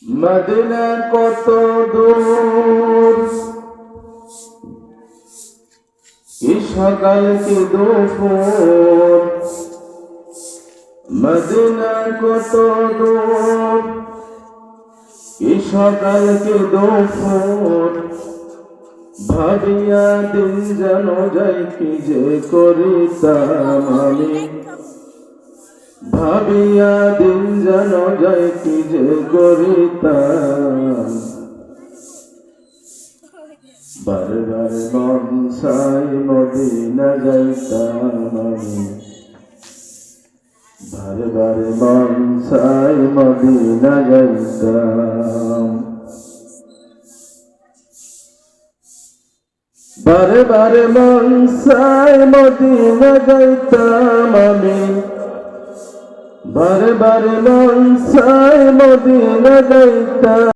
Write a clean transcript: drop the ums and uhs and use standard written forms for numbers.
Medina কত দূর, কি সকাল কি দুপুর। মদিনা কত দূর, কি সকাল কি দুপুর। ভাবিয়া দিন যেন যাই কি যে করিতাম আমি, ভাবিয়া দিন যেন যাই কি যে করিতাম। বারবার মন চাই মদিনা যাইতাম আমি, বারবার মন চাই মদিনা যাইতাম। বারবার মন চাই মদিনা যাইতাম আমি, বারবার মন চাই মদিনা যাইতাম।